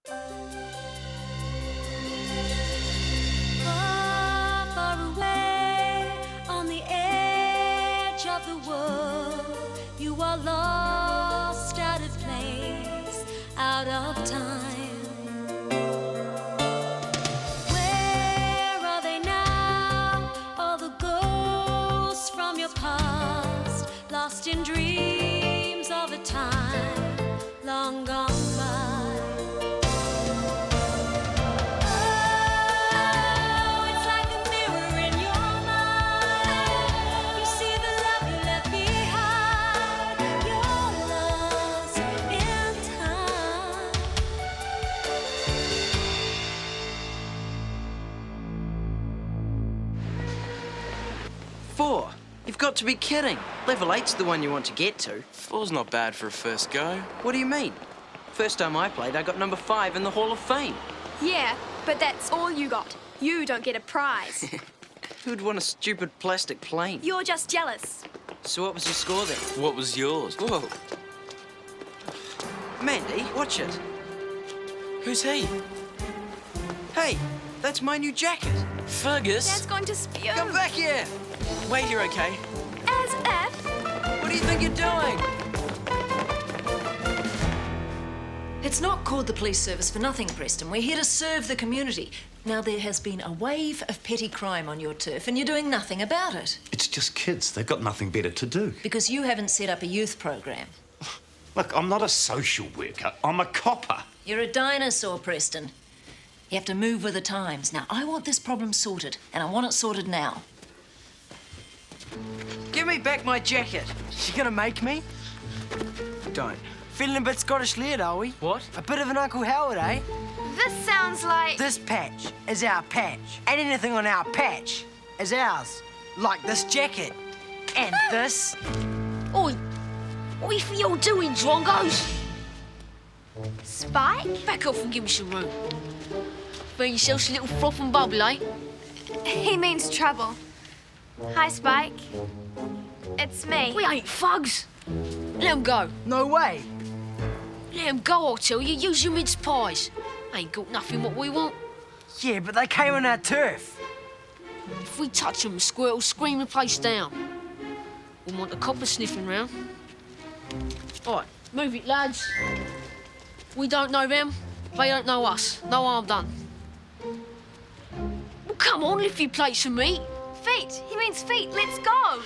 Far, far away on the edge of the world, you are lost, out of place, out of time. Where are they now? All the ghosts from your past, lost in dreams of a time long gone by. Four? You've got to be kidding. Level 8's the one you want to get to. 4's not bad for a first go. What do you mean? First time I played, I got number 5 in the Hall of Fame. Yeah, but that's all you got. You don't get a prize. Who'd want a stupid plastic plane? You're just jealous. So what was your score then? What was yours? Whoa. Mandy, watch it. Who's he? Hey, that's my new jacket. Fergus? Dad's going to spew. Come back here. Wait, you're okay. As if. What do you think you're doing? It's not called the police service for nothing, Preston. We're here to serve the community. Now, there has been a wave of petty crime on your turf, and you're doing nothing about it. It's just kids. They've got nothing better to do. Because you haven't set up a youth program. Look, I'm not a social worker. I'm a copper. You're a dinosaur, Preston. You have to move with the times. Now, I want this problem sorted, and I want it sorted now. Give me back my jacket. She gonna make me? Don't. Feeling a bit Scottish-led, are we? What? A bit of an Uncle Howard, eh? This sounds like... This patch is our patch. And anything on our patch is ours. Like this jacket. And this. Oi! What are you all doing, Drongos? Spike? Back off and give me some room. Bring yourselves a little froth and bubble, eh? He means trouble. Hi, Spike. It's me. We ain't thugs. Let 'em go. No way. Let 'em go, I'll tell you. Use your mince pies. Ain't got nothing what we want. Yeah, but they came on our turf. If we touch 'em, Squirt will scream the place down. We want the coppers sniffing round. All right, move it, lads. We don't know them. They don't know us. No harm done. Well, come on, lift your plates for me. Feet. He means feet. Let's go.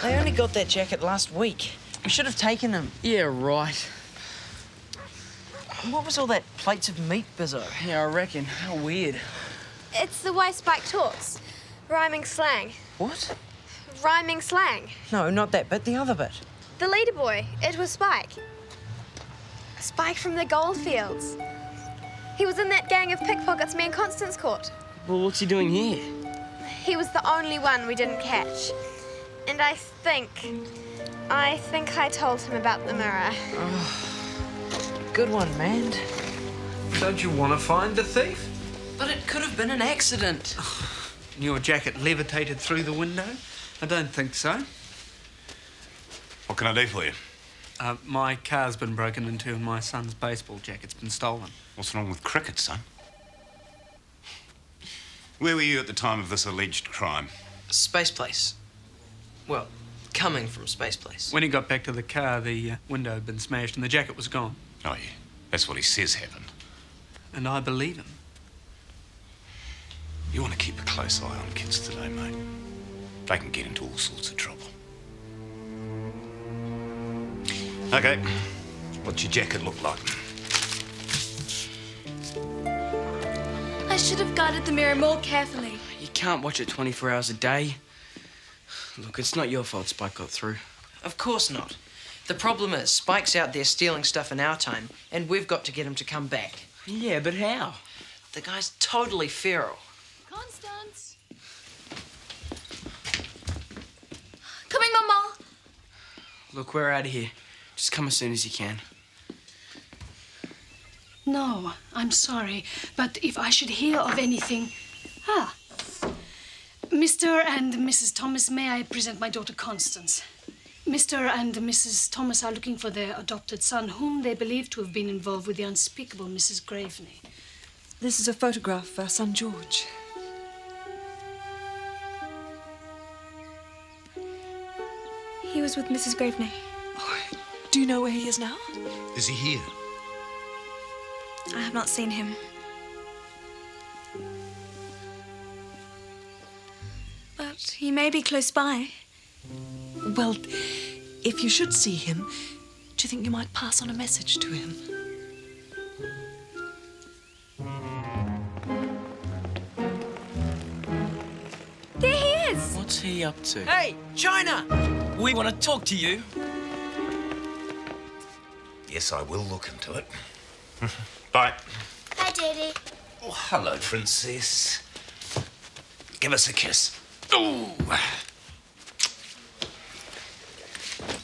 They only got that jacket last week. We should have taken him. Yeah, right. What was all that plates of meat bizzo? Yeah, I reckon. How weird. It's the way Spike talks. Rhyming slang. What? Rhyming slang. No, not that bit, the other bit. The leader boy. It was Spike. Spike from the Goldfields. He was in that gang of pickpockets me and Constance caught. Well, what's he doing here? He was the only one we didn't catch. And I think I told him about the mirror. Good one, man. Don't you want to find the thief? But it could have been an accident. Your jacket levitated through the window? I don't think so. What can I do for you? My car's been broken into and my son's baseball jacket's been stolen. What's wrong with cricket, son? Where were you at the time of this alleged crime? Space Place. Well, coming from Space Place. When he got back to the car, the window had been smashed and the jacket was gone. Oh, yeah. That's what he says happened. And I believe him. You want to keep a close eye on kids today, mate. They can get into all sorts of trouble. OK. What's your jacket look like? I should have guarded the mirror more carefully. You can't watch it 24 hours a day. Look, it's not your fault Spike got through. Of course not. The problem is, Spike's out there stealing stuff in our time, and we've got to get him to come back. Yeah, but how? The guy's totally feral. Constance. Coming, Mama. Look, we're out of here. Just come as soon as you can. No, I'm sorry, but if I should hear of anything... Mr. and Mrs. Thomas, may I present my daughter Constance? Mr. and Mrs. Thomas are looking for their adopted son, whom they believe to have been involved with the unspeakable Mrs. Graveney. This is a photograph of our son George. He was with Mrs. Graveney. Oh, do you know where he is now? Is he here? I have not seen him. But he may be close by. Well, if you should see him, do you think you might pass on a message to him? There he is! What's he up to? Hey, China! We want to talk to you. Yes, I will look into it. Bye. Hi, Daddy. Oh, hello, Princess. Give us a kiss. Ooh.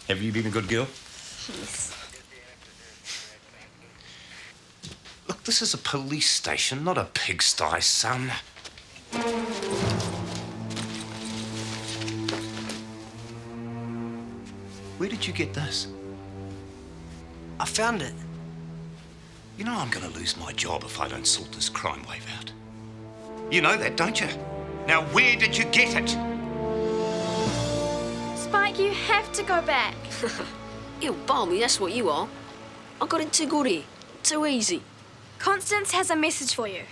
Have you been a good girl? Yes. Look, this is a police station, not a pigsty, son. Where did you get this? I found it. You know I'm going to lose my job if I don't sort this crime wave out. You know that, don't you? Now, where did you get it? Spike, you have to go back. You balmy, that's what you are. I got it too good here. Too easy. Constance has a message for you.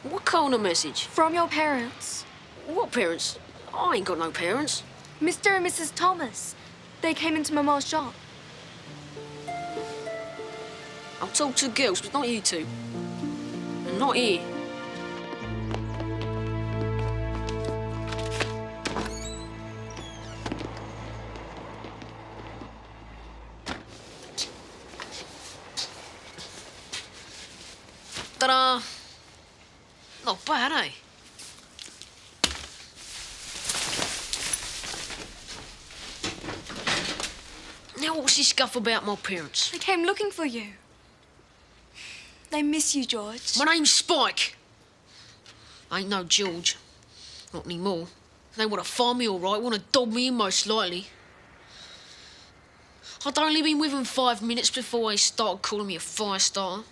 What kind of message? From your parents. What parents? I ain't got no parents. Mr. and Mrs. Thomas. They came into Mama's shop. I'll talk to girls, but not you two. And not here. Ta-da! Not bad, eh? Now what's this scuff about my parents? They came looking for you. They miss you, George. My name's Spike. I ain't no George. Not anymore. They want to find me all right, want to dog me in most likely. I'd only been with them 5 minutes before they started calling me a fire starter.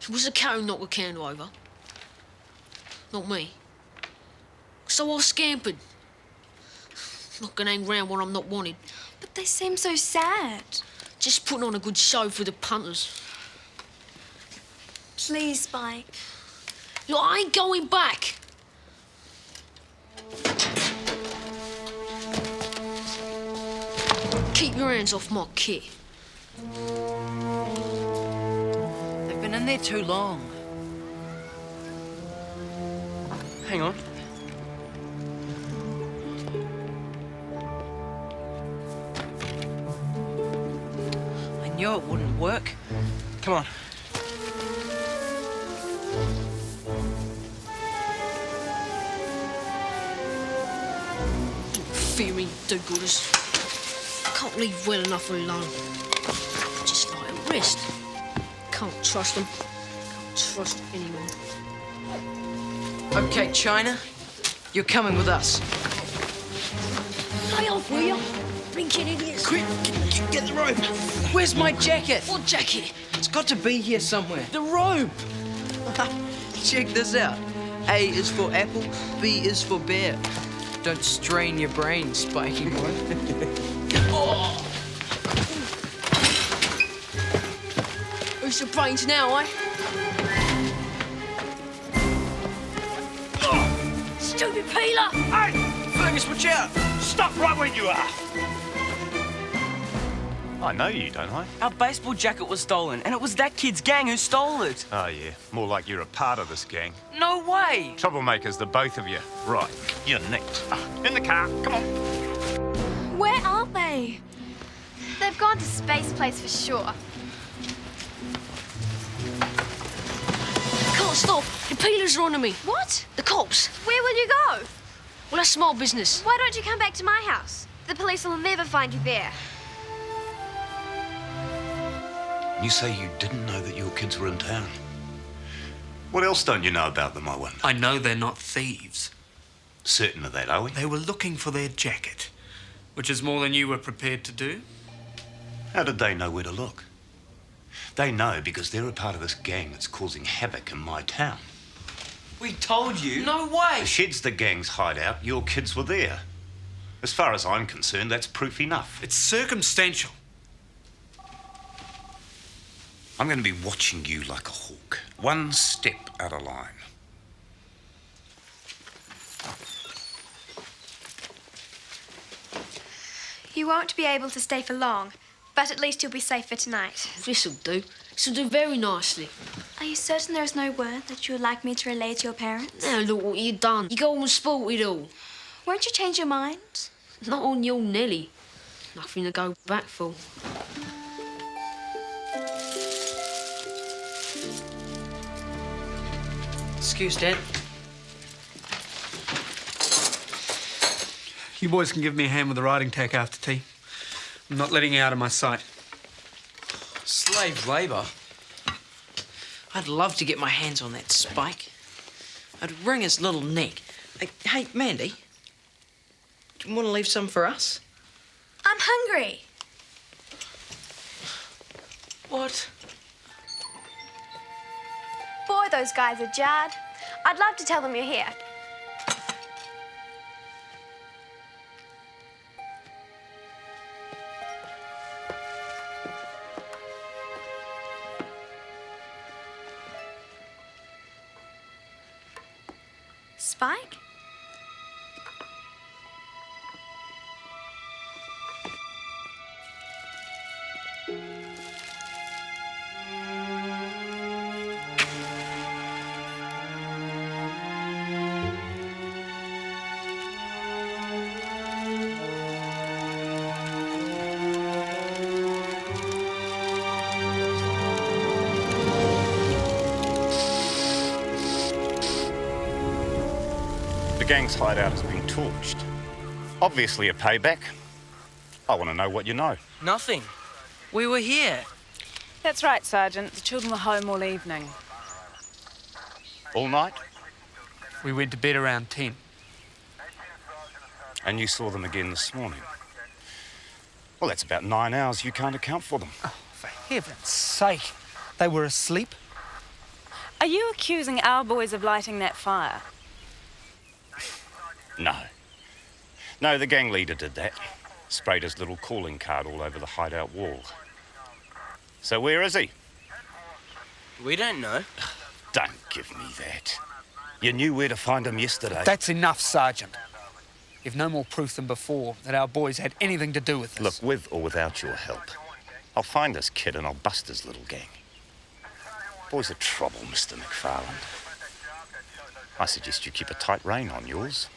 It was the cat who knocked the candle over. Not me. So I scampered. Not gonna hang round when I'm not wanted. But they seem so sad. Just putting on a good show for the punters. Please, Spike. Look, I ain't going back. Keep your hands off my kit. They've been in there too long. Hang on. I knew it wouldn't work. Come on. Fearing do-gooders. Can't leave well enough alone. Just like a rest. Can't trust them. Can't trust anyone. Okay, China, you're coming with us. Lay off, will you? Blinking idiots. Quick, get the rope. Where's my jacket? What jacket? It's got to be here somewhere. The rope. Check this out. A is for apple, B is for bear. Don't strain your brain, Spiky boy. Who's the brains now, eh? Stupid peeler! Hey! Fergus, watch out! Stop right where you are! I know you, don't I? Our baseball jacket was stolen, and it was that kid's gang who stole it. Oh, yeah. More like you're a part of this gang. No way! Troublemakers, the both of you. Right, you're next. In the car, come on. Where are they? They've gone to Space Place for sure. Can't stop. The peelers are onto me. What? The cops. Where will you go? Well, that's my business. Why don't you come back to my house? The police will never find you there. You say you didn't know that your kids were in town. What else don't you know about them, I wonder? I know they're not thieves. Certain of that, are we? They were looking for their jacket, which is more than you were prepared to do. How did they know where to look? They know because they're a part of this gang that's causing havoc in my town. We told you. No way! The shed's the gang's hideout. Your kids were there. As far as I'm concerned, that's proof enough. It's circumstantial. I'm going to be watching you like a hawk. One step out of line. You won't be able to stay for long, but at least you'll be safe for tonight. This'll do. This'll do very nicely. Are you certain there is no word that you would like me to relay to your parents? Now look what you've done. You go and spoil it all. Won't you change your mind? Not on your Nelly. Nothing to go back for. Excuse, Dad. You boys can give me a hand with the riding tack after tea. I'm not letting you out of my sight. Slave labour? I'd love to get my hands on that Spike. I'd wring his little neck. Hey, Mandy, do you want to leave some for us? I'm hungry. What? Boy, those guys are jarred. I'd love to tell them you're here. Spike? The gang's hideout has been torched. Obviously a payback. I want to know what you know. Nothing. We were here. That's right, Sergeant. The children were home all evening. All night? We went to bed around 10. And you saw them again this morning. Well, that's about 9 hours. You can't account for them. Oh, for heaven's sake. They were asleep? Are you accusing our boys of lighting that fire? No. No, the gang leader did that. Sprayed his little calling card all over the hideout wall. So where is he? We don't know. Don't give me that. You knew where to find him yesterday. That's enough, Sergeant. You've no more proof than before that our boys had anything to do with this. Look, with or without your help, I'll find this kid and I'll bust his little gang. Boys are trouble, Mr. McFarland. I suggest you keep a tight rein on yours.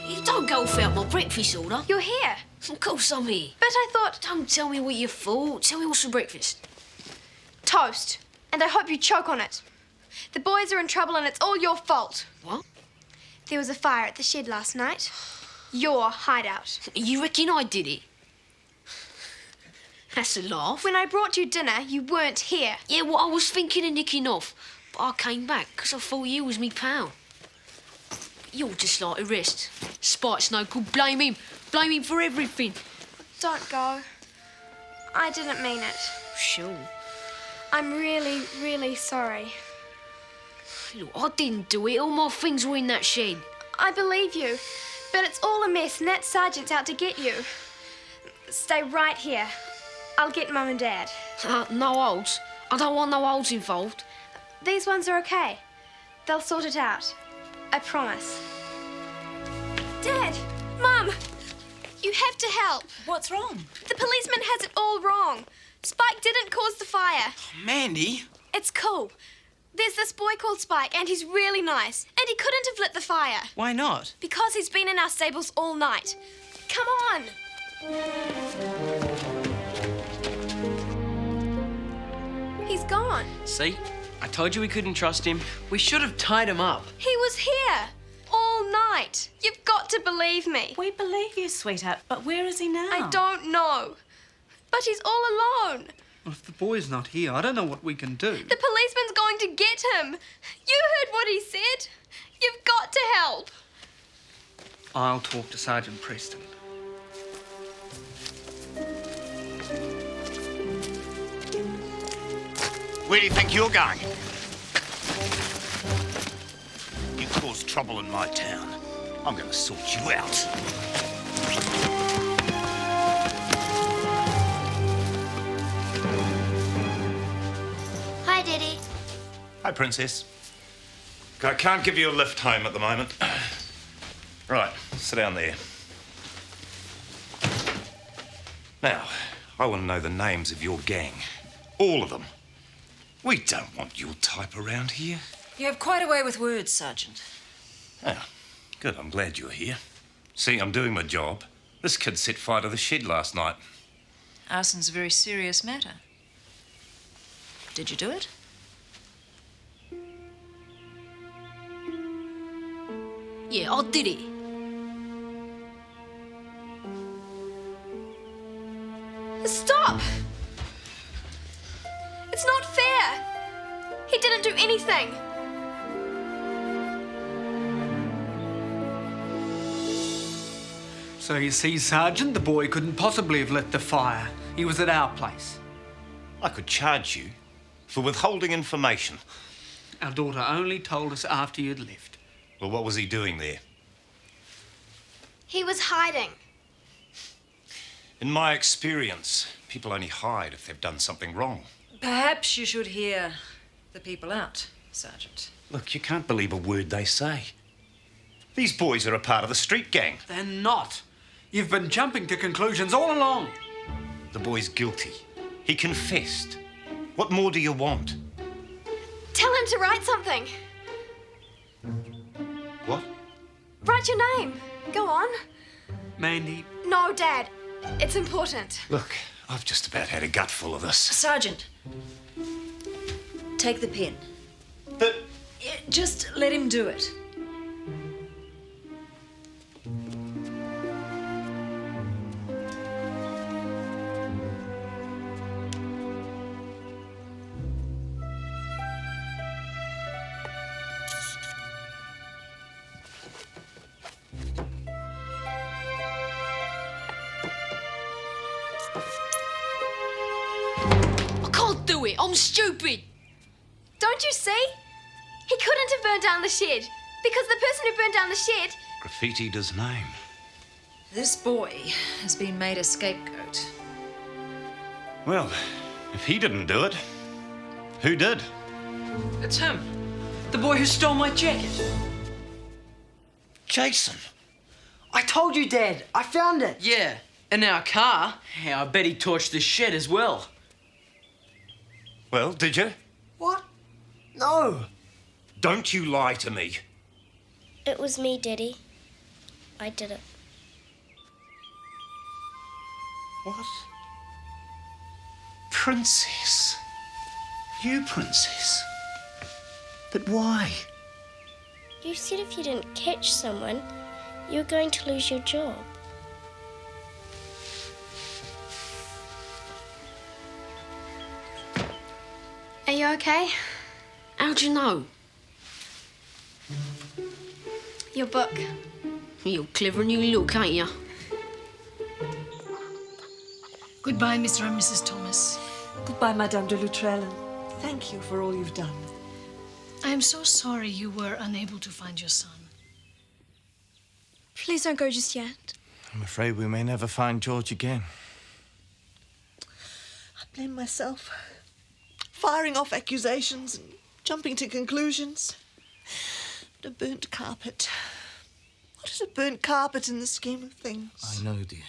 You don't go without my breakfast order. You're here. Of course I'm here. But I thought... Don't tell me what you thought. Tell me what's for breakfast. Toast. And I hope you choke on it. The boys are in trouble and it's all your fault. What? There was a fire at the shed last night. Your hideout. You reckon I did it? That's a laugh. When I brought you dinner, you weren't here. Yeah, well, I was thinking of nicking off. But I came back because I thought you was me pal. You're just like the rest. Spike's no good. Blame him. Blame him for everything. Don't go. I didn't mean it. Sure. I'm really, really sorry. Look, I didn't do it. All my things were in that shed. I believe you, but it's all a mess and that sergeant's out to get you. Stay right here. I'll get Mum and Dad. No holds. I don't want no holds involved. These ones are okay. They'll sort it out. I promise. Dad! Mum! You have to help. What's wrong? The policeman has it all wrong. Spike didn't cause the fire. Mandy? It's cool. There's this boy called Spike, and he's really nice. And he couldn't have lit the fire. Why not? Because he's been in our stables all night. Come on! on? See? I told you we couldn't trust him. We should have tied him up. He was here all night. You've got to believe me. We believe you, sweetheart, but where is he now? I don't know. But he's all alone. Well, if the boy's not here, I don't know what we can do. The policeman's going to get him. You heard what he said. You've got to help. I'll talk to Sergeant Preston. Where do you think you're going? You caused trouble in my town. I'm going to sort you out. Hi, Daddy. Hi, Princess. I can't give you a lift home at the moment. Right, sit down there. Now, I want to know the names of your gang. All of them. We don't want your type around here. You have quite a way with words, Sergeant. Oh, good. I'm glad you're here. See, I'm doing my job. This kid set fire to the shed last night. Arson's a very serious matter. Did you do it? Yeah, I did it. Stop! It's not fair. He didn't do anything. So you see, Sergeant, the boy couldn't possibly have lit the fire. He was at our place. I could charge you for withholding information. Our daughter only told us after you'd left. Well, what was he doing there? He was hiding. In my experience, people only hide if they've done something wrong. Perhaps you should hear the people out, Sergeant. Look, you can't believe a word they say. These boys are a part of the street gang. They're not. You've been jumping to conclusions all along. The boy's guilty. He confessed. What more do you want? Tell him to write something. What? Write your name. Go on. Mandy. No, Dad. It's important. Look, I've just about had a gutful of this. Sergeant, take the pen. But... Just let him do it. Do it. I'm stupid. Don't you see? He couldn't have burned down the shed because the person who burned down the shed... Graffitied his name. This boy has been made a scapegoat. Well, if he didn't do it, who did? It's him. The boy who stole my jacket. Jason. I told you, Dad. I found it. Yeah, in our car. Yeah, I bet he torched the shed as well. Well, did you? What? No. Don't you lie to me. It was me, Daddy. I did it. What? Princess? You, Princess? But why? You said if you didn't catch someone, you were going to lose your job. Are you okay? How'd you know? Your book. You're clever and you look, ain't you? Goodbye, Mr. and Mrs. Thomas. Goodbye, Madame de Loutrell, and thank you for all you've done. I am so sorry you were unable to find your son. Please don't go just yet. I'm afraid we may never find George again. I blame myself. Firing off accusations and jumping to conclusions. But a burnt carpet. What is a burnt carpet in the scheme of things? I know, dear.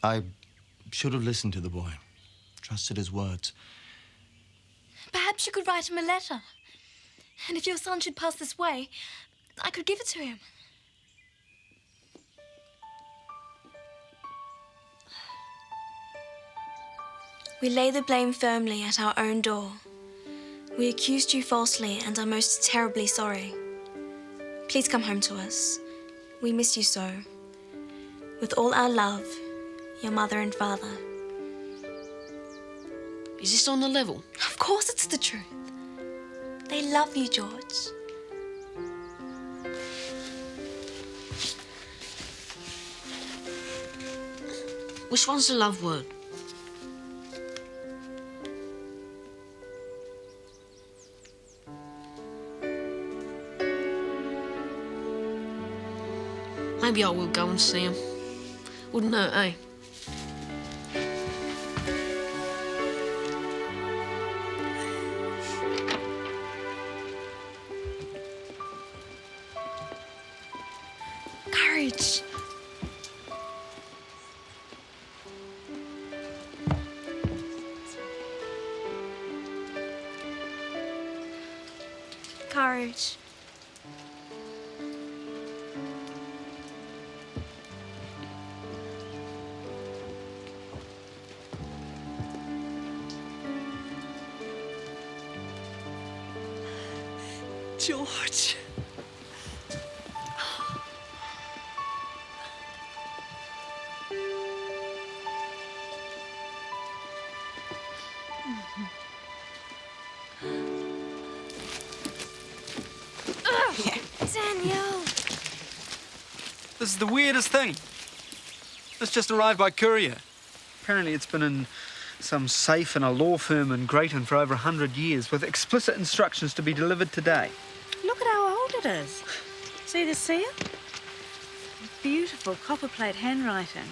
I should have listened to the boy. Trusted his words. Perhaps you could write him a letter. And if your son should pass this way, I could give it to him. We lay the blame firmly at our own door. We accused you falsely and are most terribly sorry. Please come home to us. We miss you so. With all our love, your mother and father. Is this on the level? Of course it's the truth. They love you, George. Which one's the love word? Maybe I will go and see him. Wouldn't hurt, eh? Courage. Courage. George. Daniel! This is the weirdest thing. This just arrived by courier. Apparently it's been in some safe in a law firm in Grayton for over 100 years with explicit instructions to be delivered today. Look at how old it is. See the seal? Beautiful copperplate handwriting.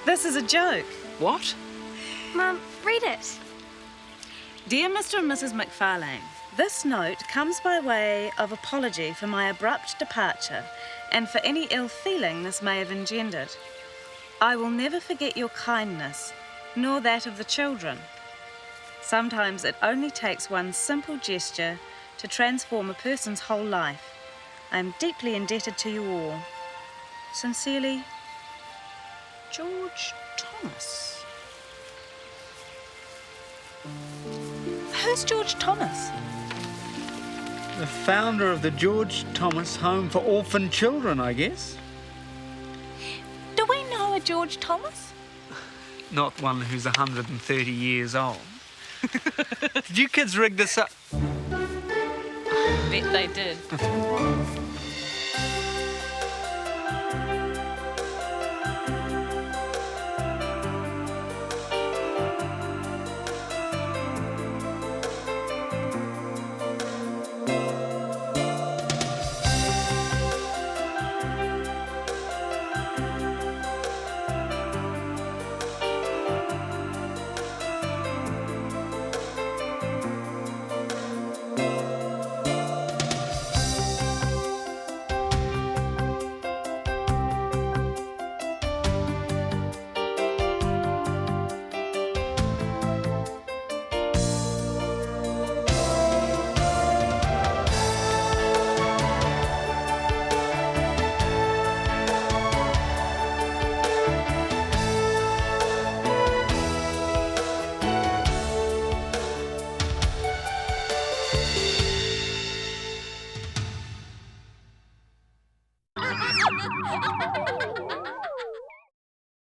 This is a joke. What? Mum, read it. Dear Mr. and Mrs. McFarlane, this note comes by way of apology for my abrupt departure and for any ill feeling this may have engendered. I will never forget your kindness, nor that of the children. Sometimes it only takes one simple gesture to transform a person's whole life. I am deeply indebted to you all. Sincerely, George Thomas. Who's George Thomas? The founder of the George Thomas Home for Orphan Children, I guess. Do we know a George Thomas? Not one who's 130 years old. Did you kids rig this up? Bet they did. Ha ha ha ha!